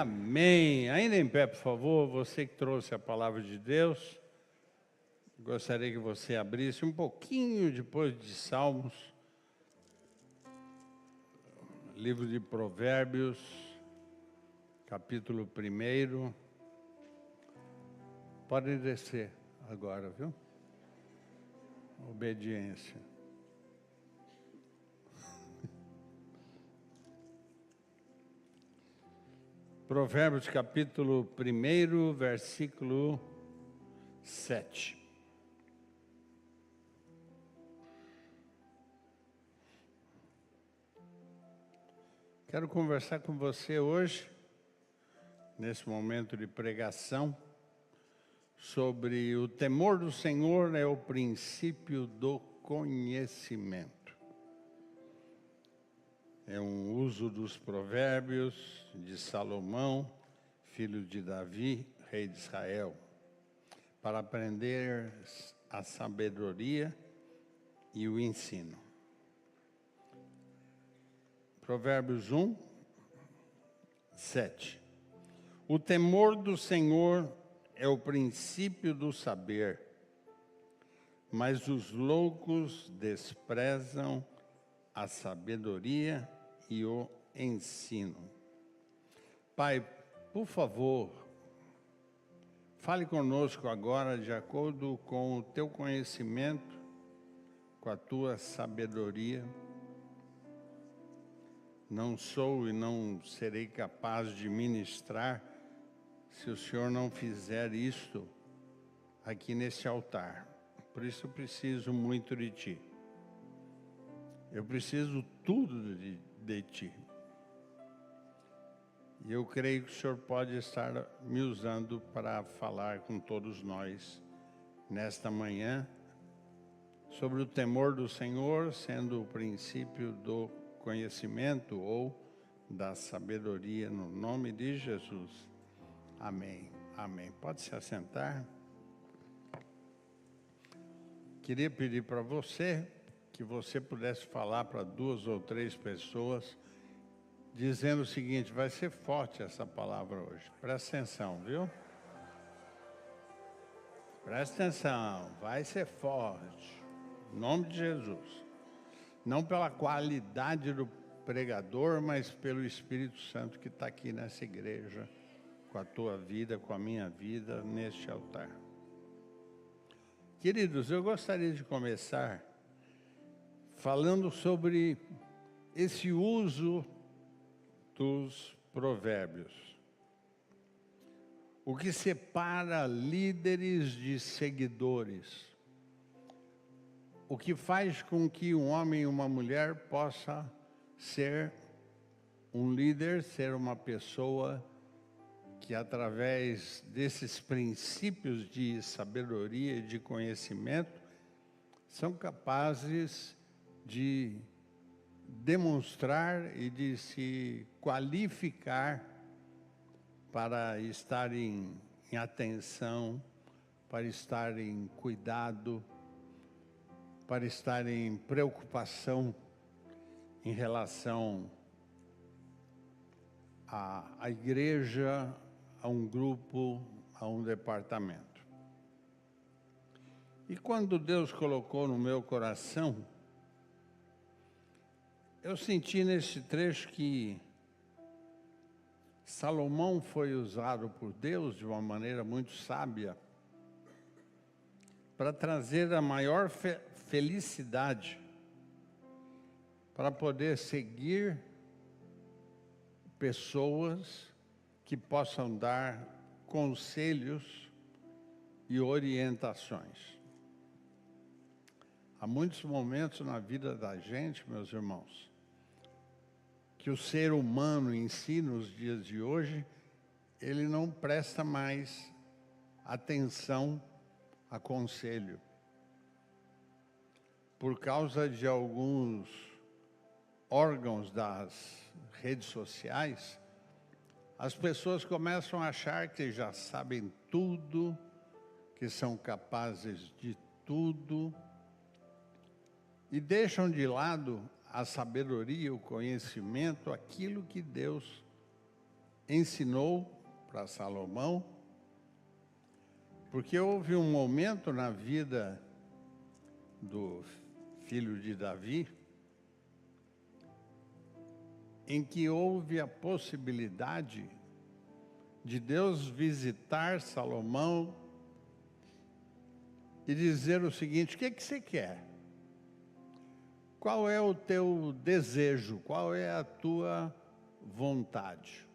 Amém. Ainda em pé, por favor, você que trouxe a palavra de Deus, gostaria que você abrisse um pouquinho depois de Salmos, livro de Provérbios, capítulo 1. Pode descer agora, viu? Obediência. Provérbios capítulo 1, versículo 7. Quero conversar com você hoje, nesse momento de pregação, sobre o temor do Senhor é o princípio do conhecimento. É um uso dos provérbios de Salomão, filho de Davi, rei de Israel, para aprender a sabedoria e o ensino. Provérbios 1, 7. O temor do Senhor é o princípio do saber, mas os loucos desprezam a sabedoria e o ensino. Pai, por favor, fale conosco agora de acordo com o teu conhecimento, com a tua sabedoria. Não sou e não serei capaz de ministrar se o Senhor não fizer isto aqui nesse altar. Por isso eu preciso muito de Ti. Eu preciso tudo de Ti. E eu creio que o Senhor pode estar me usando para falar com todos nós nesta manhã sobre o temor do Senhor, sendo o princípio do conhecimento ou da sabedoria, no nome de Jesus. Amém. Amém. Pode se assentar. Queria pedir para você que você pudesse falar para 2 ou 3 pessoas, dizendo o seguinte: vai ser forte essa palavra hoje. Presta atenção, viu? Presta atenção, vai ser forte. Em nome de Jesus. Não pela qualidade do pregador, mas pelo Espírito Santo que está aqui nessa igreja, com a tua vida, com a minha vida, neste altar. Queridos, eu gostaria de começar falando sobre esse uso dos provérbios. O que separa líderes de seguidores. O que faz com que um homem e uma mulher possa ser um líder, ser uma pessoa que através desses princípios de sabedoria e de conhecimento são capazes de demonstrar e de se qualificar para estar em atenção, para estar em cuidado, para estar em preocupação em relação à igreja, a um grupo, a um departamento. E quando Deus colocou no meu coração, eu senti nesse trecho que Salomão foi usado por Deus de uma maneira muito sábia para trazer a maior felicidade, para poder seguir pessoas que possam dar conselhos e orientações. Há muitos momentos na vida da gente, meus irmãos, que o ser humano em si, nos dias de hoje, ele não presta mais atenção a conselho. Por causa de alguns órgãos das redes sociais, as pessoas começam a achar que já sabem tudo, que são capazes de tudo, e deixam de lado a sabedoria, o conhecimento, aquilo que Deus ensinou para Salomão, porque houve um momento na vida do filho de Davi em que houve a possibilidade de Deus visitar Salomão e dizer o seguinte: o que que você quer? Qual é o teu desejo? Qual é a tua vontade?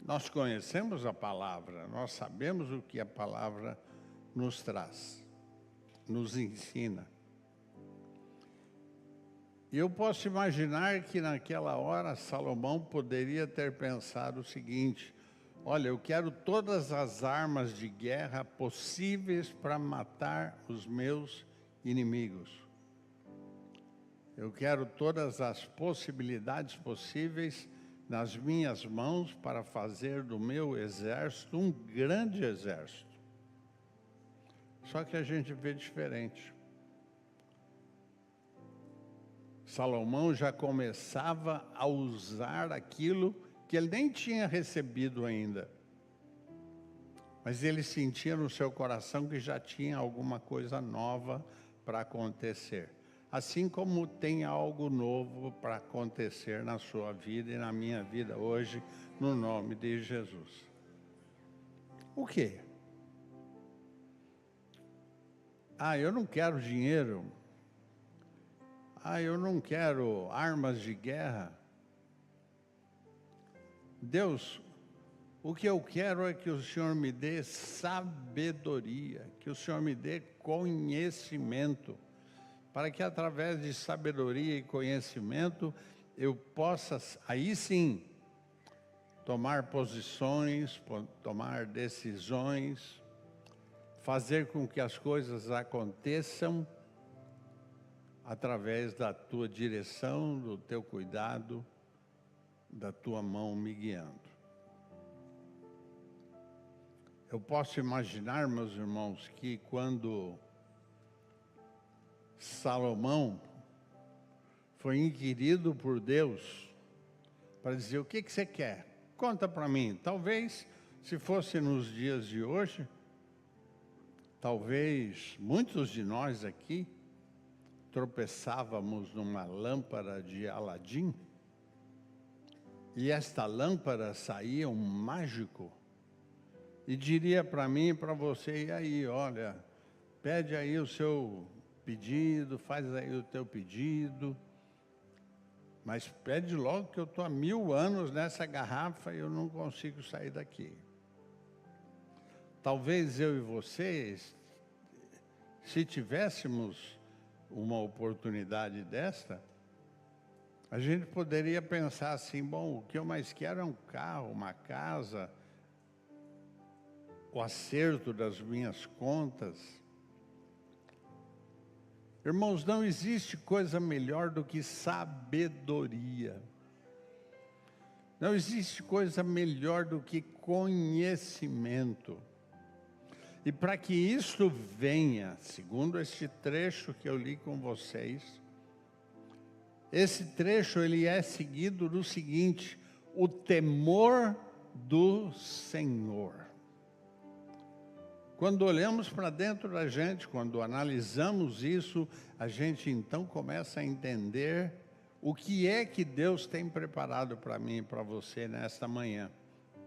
Nós conhecemos a palavra, nós sabemos o que a palavra nos traz, nos ensina. E eu posso imaginar que naquela hora Salomão poderia ter pensado o seguinte: olha, eu quero todas as armas de guerra possíveis para matar os meus inimigos. Eu quero todas as possibilidades possíveis nas minhas mãos para fazer do meu exército um grande exército. Só que a gente vê diferente. Salomão já começava a usar aquilo que ele nem tinha recebido ainda. Mas ele sentia no seu coração que já tinha alguma coisa nova para acontecer. Assim como tem algo novo para acontecer na sua vida e na minha vida hoje, no nome de Jesus. O quê? Ah, eu não quero dinheiro. Ah, eu não quero armas de guerra. Deus, o que eu quero é que o Senhor me dê sabedoria, que o Senhor me dê conhecimento, para que através de sabedoria e conhecimento eu possa, aí sim, tomar posições, tomar decisões, fazer com que as coisas aconteçam através da tua direção, do teu cuidado, da tua mão me guiando. Eu posso imaginar, meus irmãos, que quando Salomão foi inquirido por Deus para dizer: o que que você quer? Conta para mim. Talvez, se fosse nos dias de hoje, talvez muitos de nós aqui tropeçávamos numa lâmpada de Aladim e esta lâmpada saía um mágico e diria para mim e para você: e aí, olha, pede aí o seu pedido, faz aí o teu pedido, mas pede logo que eu estou há 1000 anos nessa garrafa e eu não consigo sair daqui. Talvez eu e vocês, se tivéssemos uma oportunidade desta, a gente poderia pensar assim: bom, o que eu mais quero é um carro, uma casa, o acerto das minhas contas. Irmãos, não existe coisa melhor do que sabedoria. Não existe coisa melhor do que conhecimento. E para que isso venha, segundo este trecho que eu li com vocês, esse trecho ele é seguido do seguinte: o temor do Senhor. Quando olhamos para dentro da gente, quando analisamos isso, a gente então começa a entender o que é que Deus tem preparado para mim e para você nesta manhã,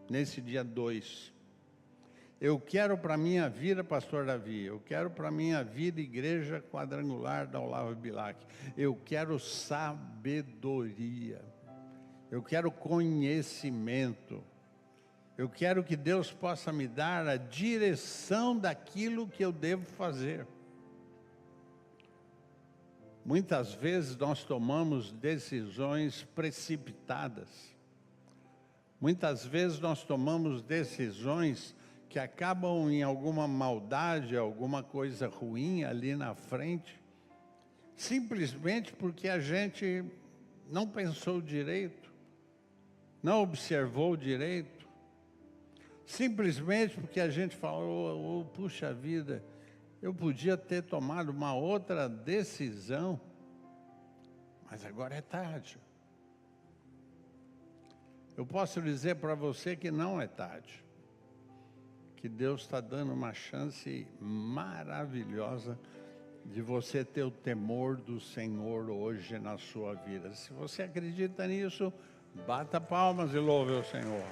nesse dia 2. Eu quero para a minha vida, pastor Davi, eu quero para a minha vida, igreja quadrangular da Olavo Bilac, eu quero sabedoria, eu quero conhecimento. Eu quero que Deus possa me dar a direção daquilo que eu devo fazer. Muitas vezes nós tomamos decisões precipitadas. Muitas vezes nós tomamos decisões que acabam em alguma maldade, alguma coisa ruim ali na frente, simplesmente porque a gente não pensou direito, não observou direito. Simplesmente porque a gente falou: puxa vida, eu podia ter tomado uma outra decisão, mas agora é tarde. eu posso dizer para você que não é tarde. Que Deus está dando uma chance maravilhosa de você ter o temor do Senhor hoje na sua vida. Se você acredita nisso, bata palmas e louve o Senhor.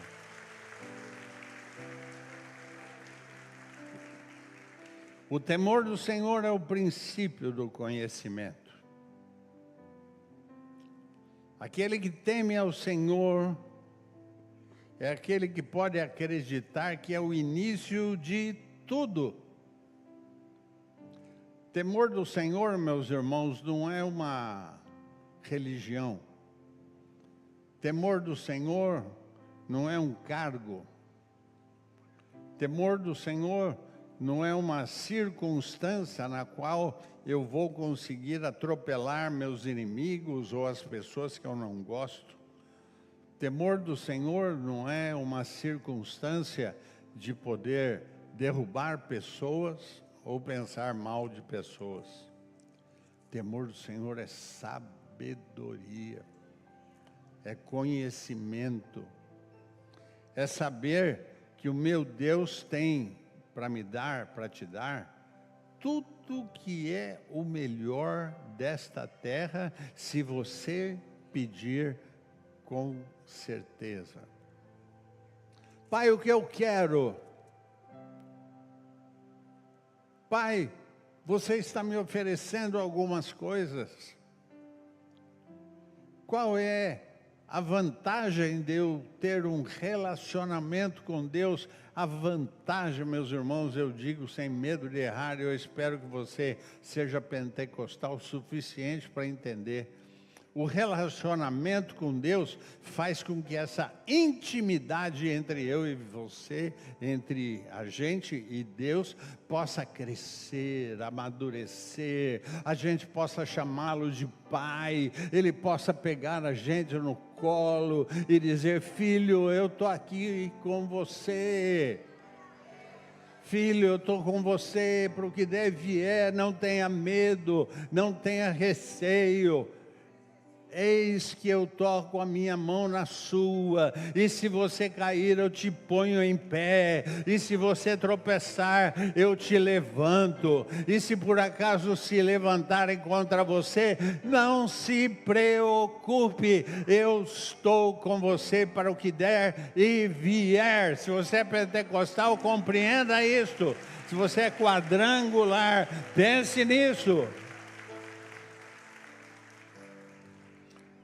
O temor do Senhor é o princípio do conhecimento. Aquele que teme ao Senhor é aquele que pode acreditar que é o início de tudo. Temor do Senhor, meus irmãos, não é uma religião. Temor do Senhor não é um cargo. Temor do Senhor não é uma circunstância na qual eu vou conseguir atropelar meus inimigos ou as pessoas que eu não gosto. Temor do Senhor não é uma circunstância de poder derrubar pessoas ou pensar mal de pessoas. Temor do Senhor é sabedoria, é conhecimento, é saber que o meu Deus tem para me dar, para te dar, tudo que é o melhor desta terra, se você pedir com certeza. Pai, o que eu quero? Pai, você está me oferecendo algumas coisas. Qual é a vantagem de eu ter um relacionamento com Deus? A vantagem, meus irmãos, eu digo sem medo de errar, eu espero que você seja pentecostal o suficiente para entender. O relacionamento com Deus faz com que essa intimidade entre eu e você, entre a gente e Deus, possa crescer, amadurecer, a gente possa chamá-lo de Pai, Ele possa pegar a gente no colo e dizer: filho, eu estou aqui com você. Filho, eu estou com você para o que der vier, não tenha medo, não tenha receio. Eis que eu toco a minha mão na sua, e se você cair eu te ponho em pé, e se você tropeçar eu te levanto, e se por acaso se levantarem contra você, não se preocupe, eu estou com você para o que der e vier. Se você é pentecostal, compreenda isto. Se você é quadrangular, pense nisso.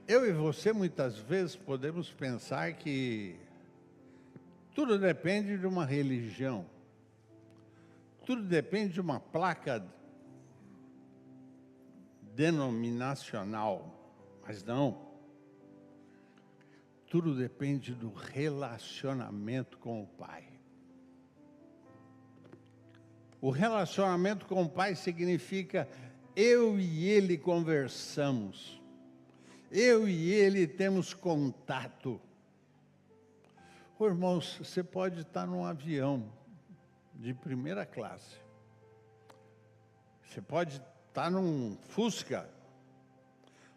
Eu e você muitas vezes podemos pensar que tudo depende de uma religião, tudo depende de uma placa denominacional, mas não. Tudo depende do relacionamento com o Pai. O relacionamento com o Pai significa eu e Ele conversamos. Eu e Ele temos contato. Oh, irmãos, você pode estar num avião de primeira classe. Você pode estar num Fusca.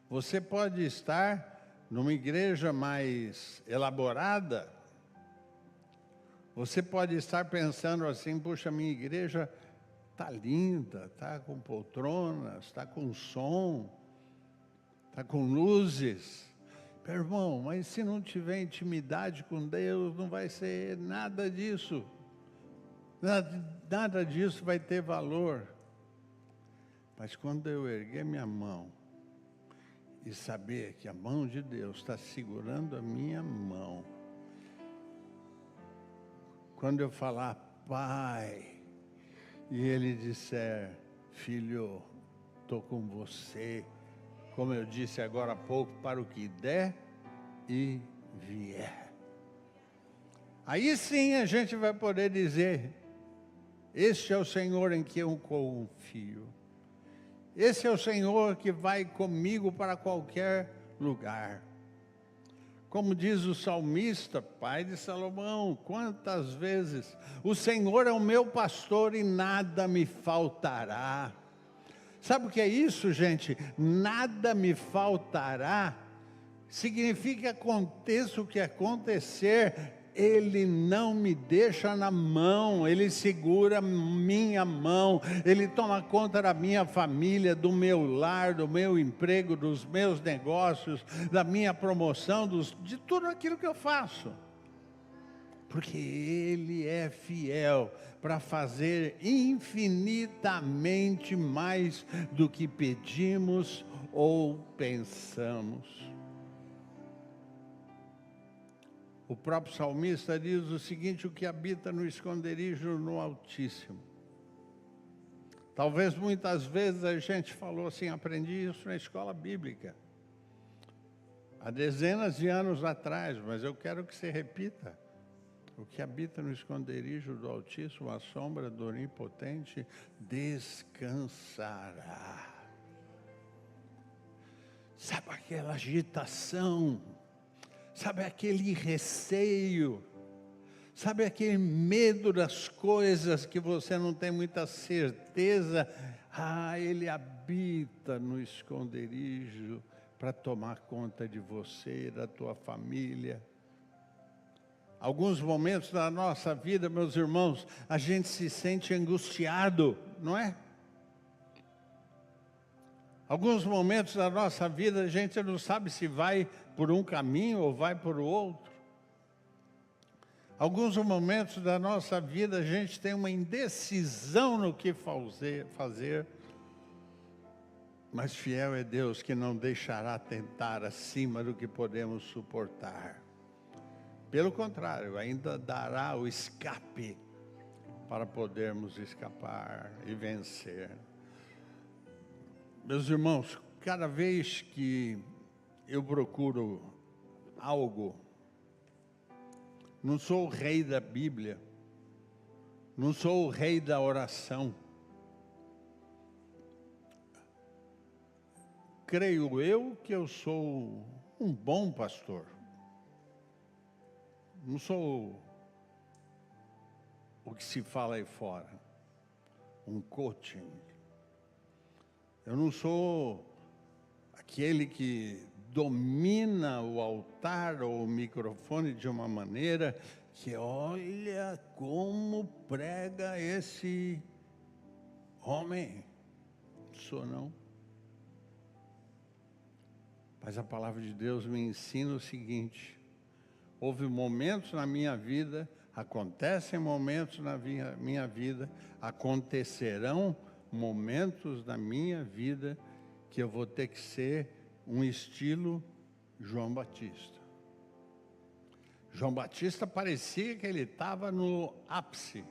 Você pode estar numa igreja mais elaborada. Você pode estar pensando assim: puxa, minha igreja está linda, está com poltronas, está com som, está com luzes. Meu irmão, mas se não tiver intimidade com Deus, não vai ser nada disso. Nada disso vai ter valor. Mas quando eu erguer minha mão e saber que a mão de Deus está segurando a minha mão, quando eu falar Pai, e Ele disser: filho, estou com você, como eu disse agora há pouco, para o que der e vier. Aí sim a gente vai poder dizer: este é o Senhor em que eu confio. Esse é o Senhor que vai comigo para qualquer lugar. Como diz o salmista, pai de Salomão, quantas vezes: o Senhor é o meu pastor e nada me faltará. Sabe o que é isso, gente? Nada me faltará Significa que aconteça o que acontecer, Ele não me deixa na mão, Ele segura minha mão, Ele toma conta da minha família, do meu lar, do meu emprego, dos meus negócios, da minha promoção, de tudo aquilo que eu faço. Porque Ele é fiel para fazer infinitamente mais do que pedimos ou pensamos. O próprio salmista diz o seguinte: o que habita no esconderijo no Altíssimo. Talvez muitas vezes a gente falou assim, aprendi isso na escola bíblica, há dezenas de anos atrás, mas eu quero que você repita. O que habita no esconderijo do Altíssimo, à sombra do Onipotente, descansará. Sabe aquela agitação? Sabe aquele receio? Sabe aquele medo das coisas que você não tem muita certeza? Ele habita no esconderijo para tomar conta de você, da tua família. Alguns momentos da nossa vida, meus irmãos, a gente se sente angustiado, não é? Alguns momentos da nossa vida, a gente não sabe se vai por um caminho ou vai por outro. Alguns momentos da nossa vida, a gente tem uma indecisão no que fazer. Mas fiel é Deus que não deixará tentar acima do que podemos suportar. Pelo contrário, ainda dará o escape para podermos escapar e vencer. Meus irmãos, cada vez que eu procuro algo, não sou o rei da Bíblia, não sou o rei da oração. Creio eu que eu sou um bom pastor. Não sou o que se fala aí fora, um coaching. Eu não sou aquele que domina o altar ou o microfone de uma maneira que olha como prega esse homem. Não sou não. Mas a palavra de Deus me ensina o seguinte: houve momentos na minha vida, acontecem momentos na minha vida, acontecerão momentos na minha vida que eu vou ter que ser um estilo João Batista. João Batista parecia que ele estava no ápice.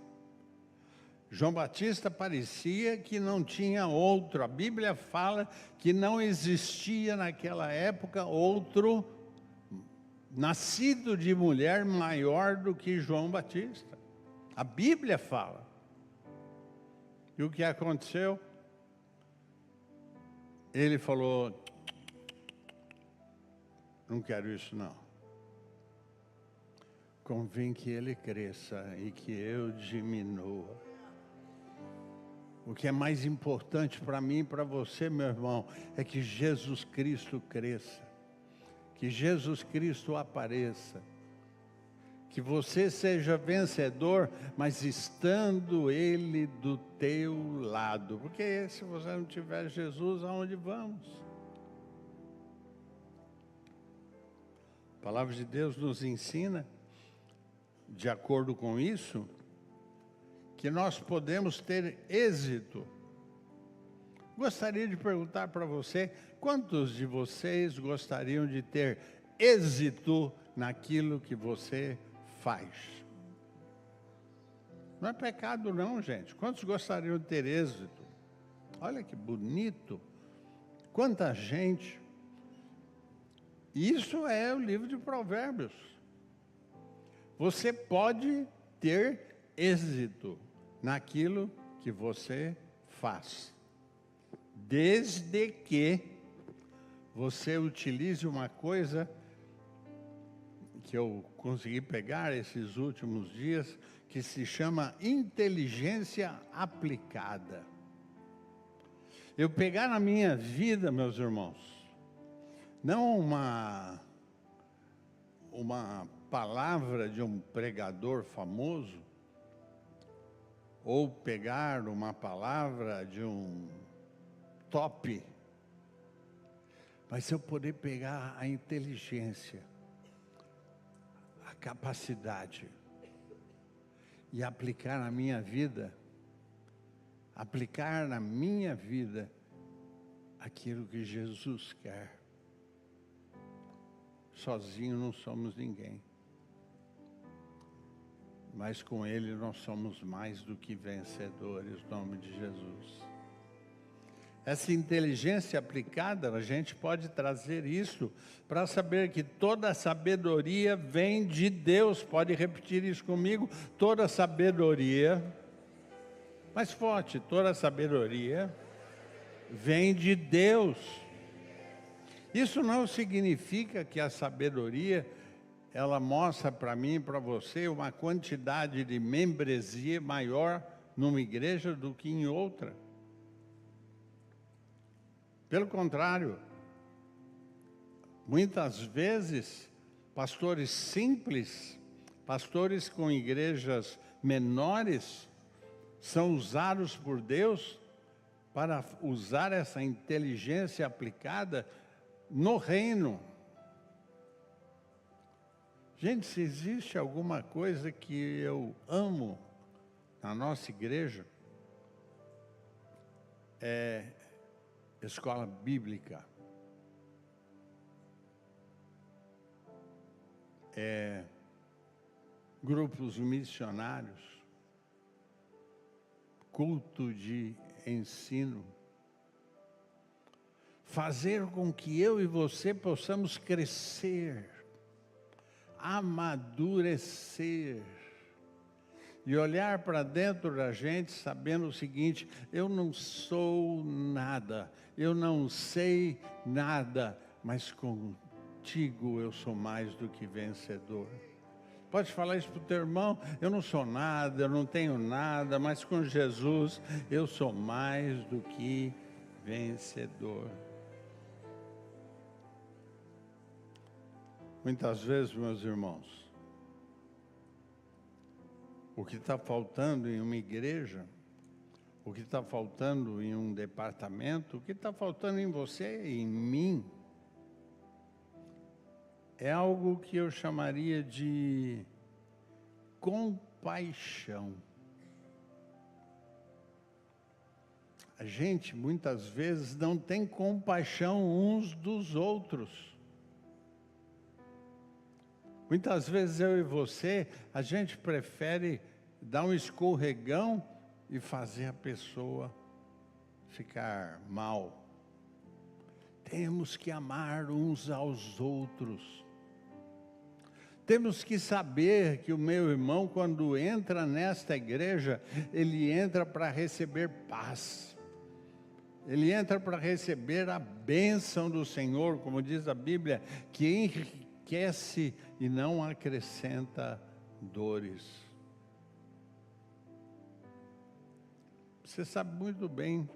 João Batista parecia que não tinha outro. A Bíblia fala que não existia naquela época outro nascido de mulher maior do que João Batista. A Bíblia fala. E o que aconteceu? Ele falou: não quero isso não. Convém que ele cresça e que eu diminua. O que é mais importante para mim e para você, meu irmão, é que Jesus Cristo cresça. Que Jesus Cristo apareça, que você seja vencedor, mas estando Ele do teu lado, porque se você não tiver Jesus, aonde vamos? A palavra de Deus nos ensina, de acordo com isso, que nós podemos ter êxito. Gostaria de perguntar para você, quantos de vocês gostariam de ter êxito naquilo que você faz? Não é pecado não, gente. Quantos gostariam de ter êxito? Olha que bonito. Quanta gente. Isso é o livro de Provérbios. Você pode ter êxito naquilo que você faz, desde que você utilize uma coisa que eu consegui pegar esses últimos dias, que se chama inteligência aplicada. Eu pegar na minha vida, meus irmãos, não uma uma palavra de um pregador famoso, ou pegar uma palavra de um top, mas se eu poder pegar a inteligência, a capacidade e aplicar na minha vida, aquilo que Jesus quer. Sozinho não somos ninguém, mas com Ele nós somos mais do que vencedores, em nome de Jesus. Essa inteligência aplicada, a gente pode trazer isso para saber que toda sabedoria vem de Deus. Pode repetir isso comigo? Toda sabedoria, mais forte, toda sabedoria vem de Deus. Isso não significa que a sabedoria, ela mostra para mim e para você uma quantidade de membresia maior numa igreja do que em outra. Pelo contrário, muitas vezes, pastores simples, pastores com igrejas menores, são usados por Deus para usar essa inteligência aplicada no reino. Gente, se existe alguma coisa que eu amo na nossa igreja, é escola bíblica, grupos missionários, culto de ensino, fazer com que eu e você possamos crescer, amadurecer, e olhar para dentro da gente sabendo o seguinte: eu não sou nada, eu não sei nada, mas contigo eu sou mais do que vencedor. Pode falar isso para o teu irmão: eu não sou nada, eu não tenho nada, mas com Jesus eu sou mais do que vencedor. Muitas vezes, meus irmãos, o que está faltando em uma igreja, o que está faltando em um departamento, o que está faltando em você e em mim, é algo que eu chamaria de compaixão. A gente, muitas vezes, não tem compaixão uns dos outros. Muitas vezes eu e você, a gente prefere dar um escorregão e fazer a pessoa ficar mal. Temos que amar uns aos outros. Temos que saber que o meu irmão, quando entra nesta igreja, ele entra para receber paz. Ele entra para receber a bênção do Senhor, como diz a Bíblia, que enriquece e não acrescenta dores. Você sabe muito bem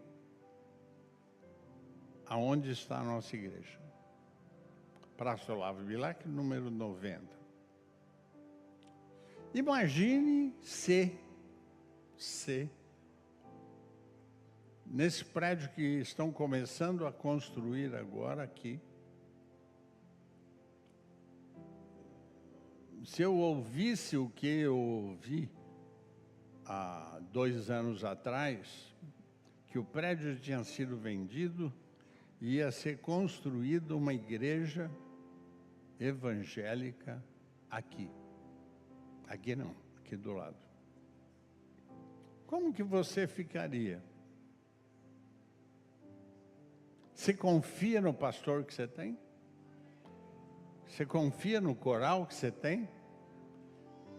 aonde está a nossa igreja. Praça Olavo Bilac, número 90. Imagine se nesse prédio que estão começando a construir agora aqui, se eu ouvisse o que eu ouvi há 2 anos atrás, que o prédio tinha sido vendido e ia ser construída uma igreja evangélica aqui. Aqui não, aqui do lado. Como que você ficaria? Você confia no pastor que você tem? Você confia no coral que você tem?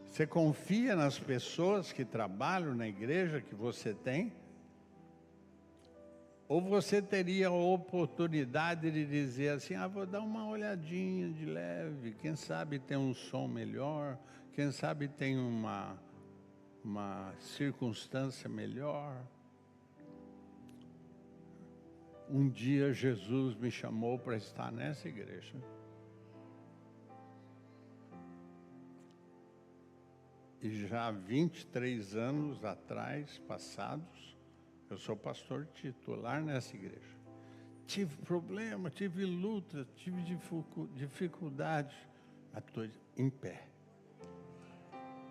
Você confia nas pessoas que trabalham na igreja que você tem? Ou você teria a oportunidade de dizer assim: vou dar uma olhadinha de leve, quem sabe tem um som melhor, quem sabe tem uma circunstância melhor. Um dia Jesus me chamou para estar nessa igreja. E já há 23 anos atrás, passados, eu sou pastor titular nessa igreja. Tive problema, tive luta, tive dificuldade, mas estou em pé.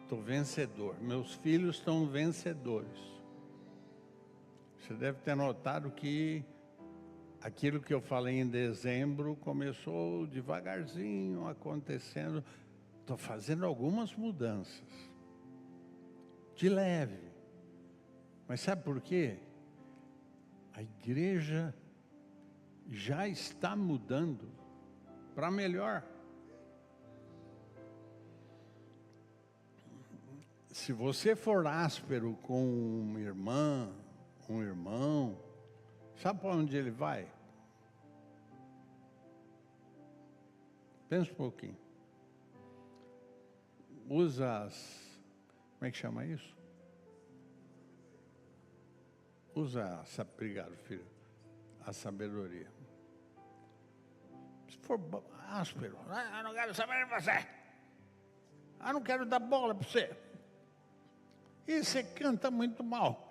Estou vencedor. Meus filhos estão vencedores. Você deve ter notado que aquilo que eu falei em dezembro começou devagarzinho acontecendo. Estou fazendo algumas mudanças. De leve. Mas sabe por quê? A igreja já está mudando para melhor. Se você for áspero com uma irmã, um irmão, sabe para onde ele vai? Pensa um pouquinho. Usa as... Como é que chama isso? Usa, obrigado, filho, a sabedoria. Se for áspero, eu não quero saber de você. Eu não quero dar bola para você. E você canta muito mal.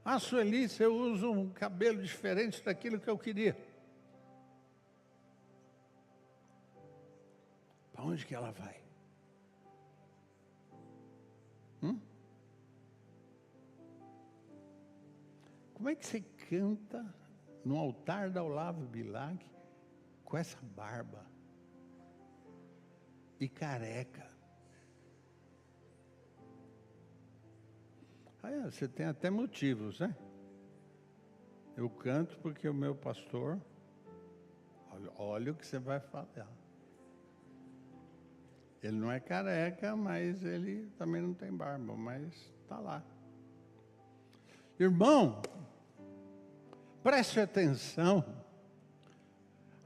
A Sueli, você usa um cabelo diferente daquilo que eu queria. Para onde que ela vai? Como é que você canta no altar da Olavo Bilac com essa barba e careca? Você tem até motivos, né? Eu canto porque o meu pastor, olha o que você vai falar. Ele não é careca, mas ele também não tem barba, mas está lá. Irmão, preste atenção.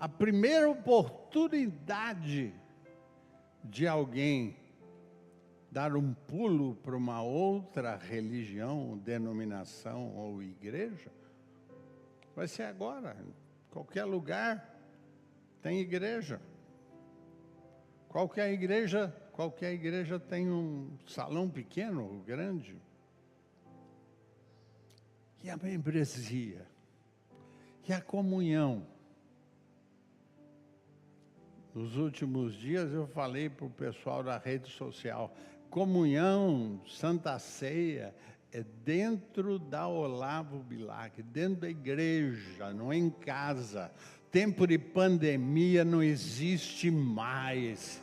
A primeira oportunidade de alguém dar um pulo para uma outra religião, denominação ou igreja, vai ser agora. Em qualquer lugar tem igreja. Qualquer igreja tem um salão pequeno ou grande. E a membresia? E a comunhão? Nos últimos dias eu falei para o pessoal da rede social, comunhão, Santa Ceia, é dentro da Olavo Bilac, dentro da igreja, não é em casa. Tempo de pandemia não existe mais.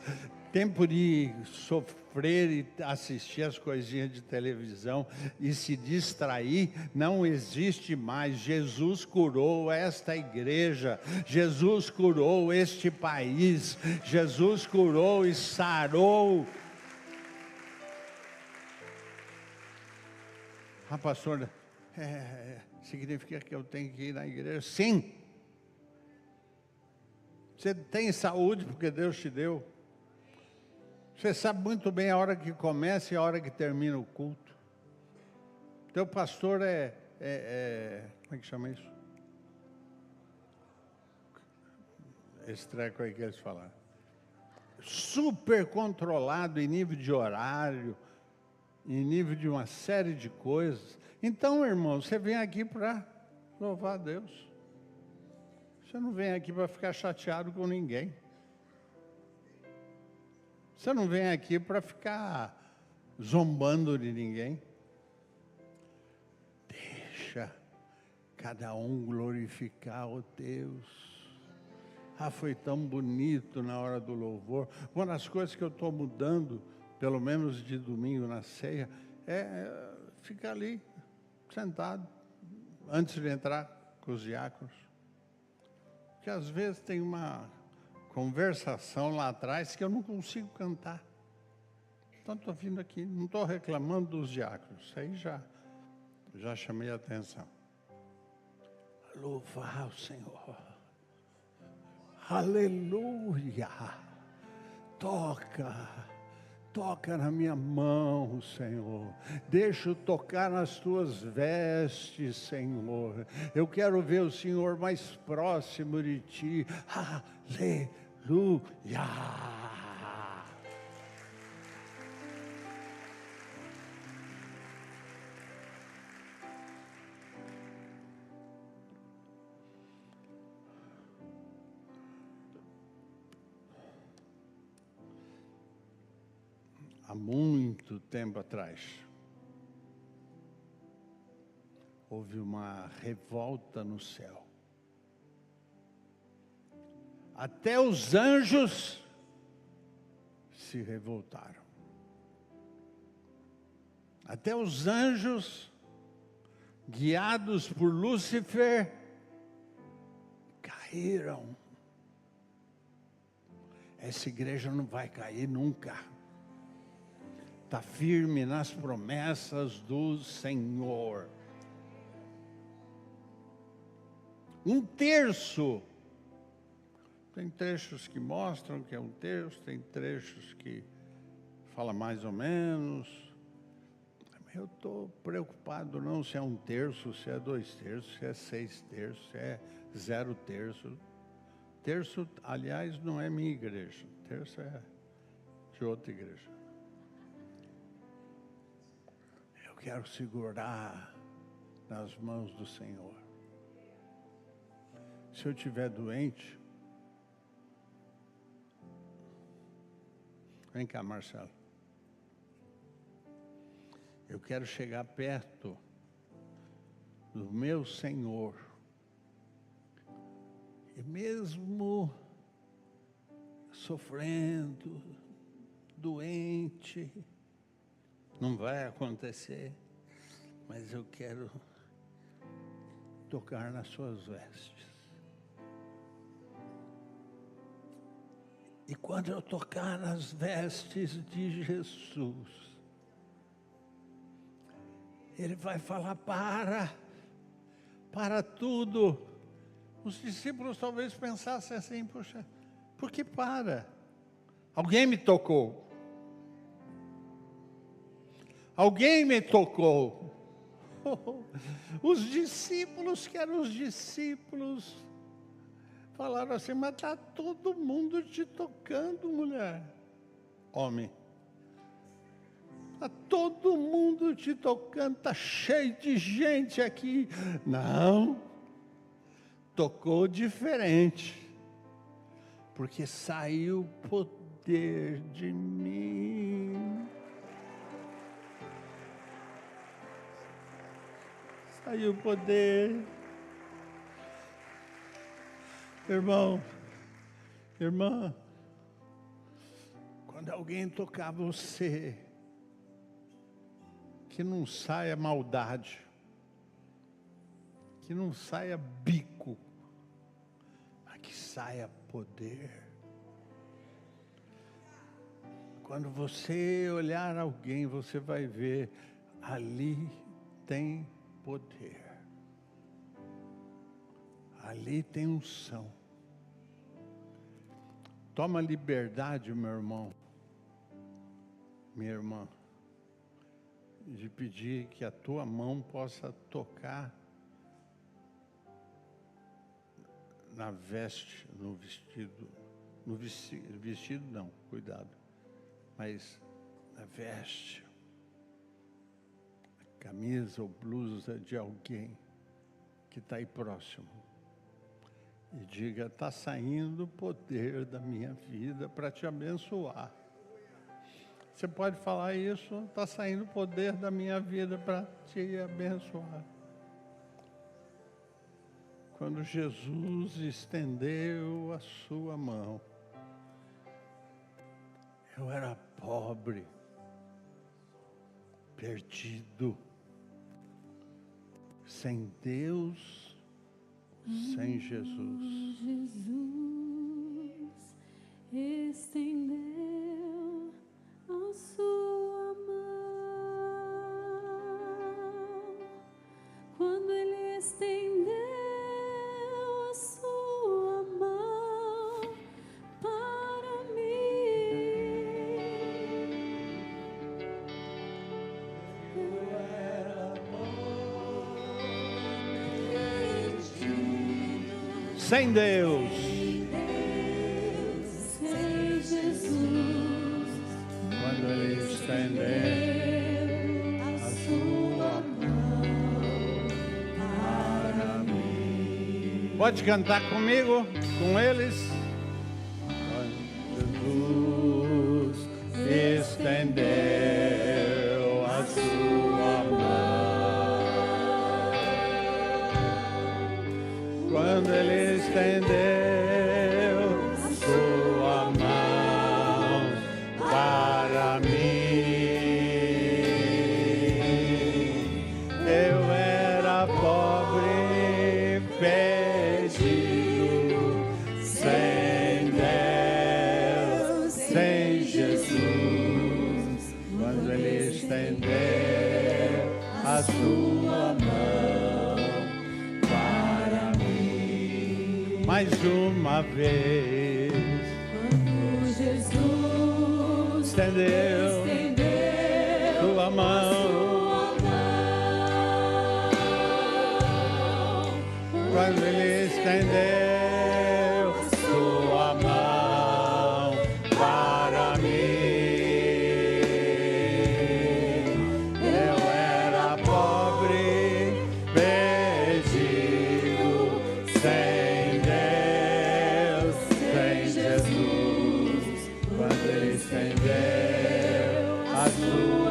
Tempo de sofrer e assistir as coisinhas de televisão e se distrair não existe mais. Jesus curou esta igreja, Jesus curou este país, Jesus curou e sarou. Pastor, significa que eu tenho que ir na igreja? Sim. Você tem saúde porque Deus te deu. Você sabe muito bem a hora que começa e a hora que termina o culto. Teu pastor como é que chama isso? Esse treco aí que eles falaram. Super controlado em nível de horário, em nível de uma série de coisas. Então, irmão, você vem aqui para louvar a Deus. Você não vem aqui para ficar chateado com ninguém. Você não vem aqui para ficar zombando de ninguém. Deixa cada um glorificar o Deus. Foi tão bonito na hora do louvor. Uma das coisas que eu estou mudando, pelo menos de domingo na ceia, é ficar ali, sentado, antes de entrar com os diáconos. Porque às vezes tem uma conversação lá atrás que eu não consigo cantar. Então estou vindo aqui, não estou reclamando dos diáconos, isso aí já chamei a atenção. Louvar o Senhor. Aleluia. Toca na minha mão, Senhor. Deixa eu tocar nas tuas vestes, Senhor. Eu quero ver o Senhor mais próximo de ti. Aleluia. há muito tempo atrás, houve uma revolta no céu. Até os anjos se revoltaram. Até os anjos, guiados por Lúcifer, caíram. Essa igreja não vai cair nunca. Está firme nas promessas do Senhor. Um terço. Tem trechos que mostram que é um terço, tem trechos que fala mais ou menos. Eu estou preocupado não se é um terço, se é 2 terços, se é 6 terços, se é 0 terço. Terço, aliás, não é minha igreja. Terço é de outra igreja. Eu quero segurar nas mãos do Senhor. Se eu estiver doente, vem cá, Marcelo. Eu quero chegar perto do meu Senhor. E mesmo sofrendo, doente, não vai acontecer, mas eu quero tocar nas suas vestes. E quando eu tocar nas vestes de Jesus, Ele vai falar: para tudo. Os discípulos talvez pensassem assim: poxa, por que para? Alguém me tocou. Alguém me tocou. Os discípulos, que eram os discípulos, falaram assim: mas está todo mundo te tocando, mulher. Homem. Está todo mundo te tocando, está cheio de gente aqui. Não, tocou diferente, porque saiu poder de mim. Saiu poder. Irmão, irmã, quando alguém tocar você, que não saia maldade, que não saia bico, mas que saia poder. Quando você olhar alguém, você vai ver, ali tem poder. Ali tem unção. Toma liberdade, meu irmão, minha irmã, de pedir que a tua mão possa tocar na veste, no vestido não, cuidado, mas na veste, a camisa ou blusa de alguém que está aí próximo. E diga: está saindo o poder da minha vida para te abençoar. Você pode falar isso: está saindo o poder da minha vida para te abençoar. Quando Jesus estendeu a sua mão, eu era pobre, perdido, sem Deus, sem Jesus. Jesus estendeu a sua mão. Quando Ele estendeu a sua mão para mim, eu era perdido, Sem Deus. sem Jesus. Quando Ele estender a sua mão para mim. Pode cantar comigo, com eles? Quando Jesus estender Jesus, quando Ele estender a sua mão para mim. Mais uma vez, quando Jesus estendeu sua mão, quando Ele estendeu sua mão para mim. Eu era pobre, perdido, sem Deus, sem Jesus, quando Ele estendeu a sua